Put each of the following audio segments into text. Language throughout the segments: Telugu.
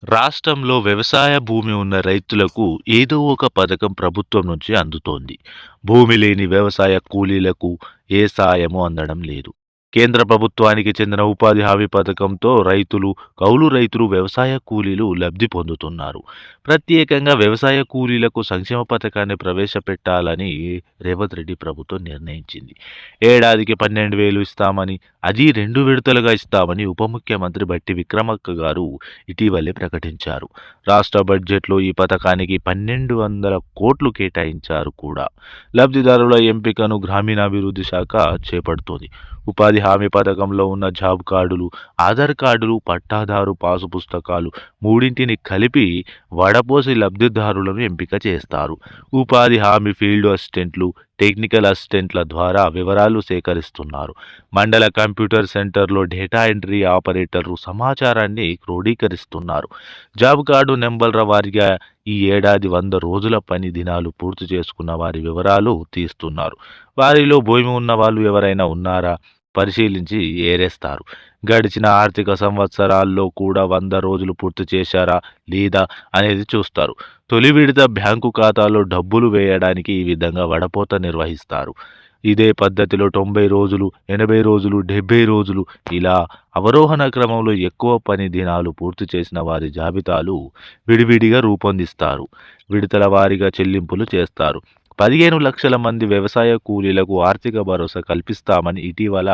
రాష్ట్రంలో వ్యవసాయ భూమి ఉన్న రైతులకు ఏదో ఒక పథకం ప్రభుత్వం నుంచి అందుతోంది. భూమి లేని వ్యవసాయ కూలీలకు ఏ సాయమూ అందడం లేదు. కేంద్ర ప్రభుత్వానికి చెందిన ఉపాధి హామీ పథకంతో కౌలు రైతులు, వ్యవసాయ కూలీలు లబ్ధి పొందుతున్నారు. ప్రత్యేకంగా వ్యవసాయ కూలీలకు సంక్షేమ పథకాన్ని ప్రవేశపెట్టాలని రేవంత్ రెడ్డి ప్రభుత్వం నిర్ణయించింది. ఏడాదికి 12,000 ఇస్తామని, అది 2 విడతలుగా ఇస్తామని ఉప ముఖ్యమంత్రి బట్టి విక్రమార్క గారు ఇటీవలే ప్రకటించారు. రాష్ట్ర బడ్జెట్‌లో ఈ పథకానికి 1,200 కోట్లు కేటాయించారు కూడా. లబ్ధిదారుల ఎంపికను గ్రామీణాభివృద్ధి శాఖ చేపడుతోంది. ఉపాధి హామీ పథకంలో ఉన్న జాబ్ కార్డులు, ఆధార్ కార్డులు, పట్టాదారు పాసు పుస్తకాలు మూడింటిని కలిపి వడపోసి లబ్ధిదారులను ఎంపిక చేస్తారు. ఉపాధి హామీ ఫీల్డ్ అసిస్టెంట్లు, టెక్నికల్ అసిస్టెంట్ల ద్వారా వివరాలు సేకరిస్తున్నారు. మండల కంప్యూటర్ సెంటర్లో డేటా ఎంట్రీ ఆపరేటర్లు సమాచారాన్ని క్రోడీకరిస్తున్నారు. జాబ్ కార్డు నెంబర్ల వారీగా ఈ ఏడాది 100 రోజుల పని దినాలు పూర్తి చేసుకున్న వారి వివరాలు తీస్తున్నారు. వారిలో భూమి ఉన్న వాళ్ళు ఎవరైనా ఉన్నారా పరిశీలించి ఏరేస్తారు. గడిచిన ఆర్థిక సంవత్సరాల్లో కూడా 100 రోజులు పూర్తి చేశారా లేదా అనేది చూస్తారు. తొలి విడత బ్యాంకు ఖాతాలో డబ్బులు వేయడానికి ఈ విధంగా వడపోత నిర్వహిస్తారు. ఇదే పద్ధతిలో 90 రోజులు, 80 రోజులు, 70 రోజులు ఇలా అవరోహణ క్రమంలో ఎక్కువ పని దినాలు పూర్తి చేసిన వారి జాబితాలు విడివిడిగా రూపొందిస్తారు. విడతల వారీగా చెల్లింపులు చేస్తారు. 15 లక్షల మంది వ్యవసాయ కూలీలకు ఆర్థిక భరోసా కల్పిస్తామని ఇటీవల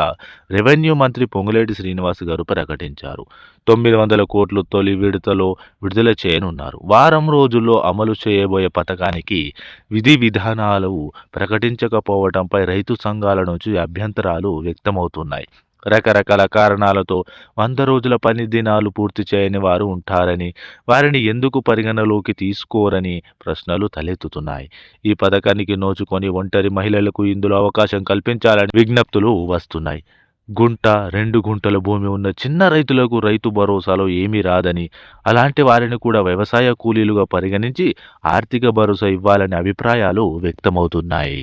రెవెన్యూ మంత్రి పొంగులేటి శ్రీనివాస్ గారు ప్రకటించారు. 900 కోట్లు తొలి విడతలో విడుదల చేయనున్నారు. వారం రోజుల్లో అమలు చేయబోయే పథకానికి విధి విధానాలు ప్రకటించకపోవడంపై రైతు సంఘాల నుంచి అభ్యంతరాలు వ్యక్తమవుతున్నాయి. రకరకాల కారణాలతో 100 రోజుల పని దినాలు పూర్తి చేయని వారు ఉంటారని, వారిని ఎందుకు పరిగణలోకి తీసుకోరని ప్రశ్నలు తలెత్తుతున్నాయి. ఈ పథకానికి నోచుకొని ఒంటరి మహిళలకు ఇందులో అవకాశం కల్పించాలని విజ్ఞప్తులు వస్తున్నాయి. గుంట, 2 గుంటల భూమి ఉన్న చిన్న రైతులకు రైతు భరోసాలో ఏమీ రాదని, అలాంటి వారిని కూడా వ్యవసాయ కూలీలుగా పరిగణించి ఆర్థిక భరోసా ఇవ్వాలనే అభిప్రాయాలు వ్యక్తమవుతున్నాయి.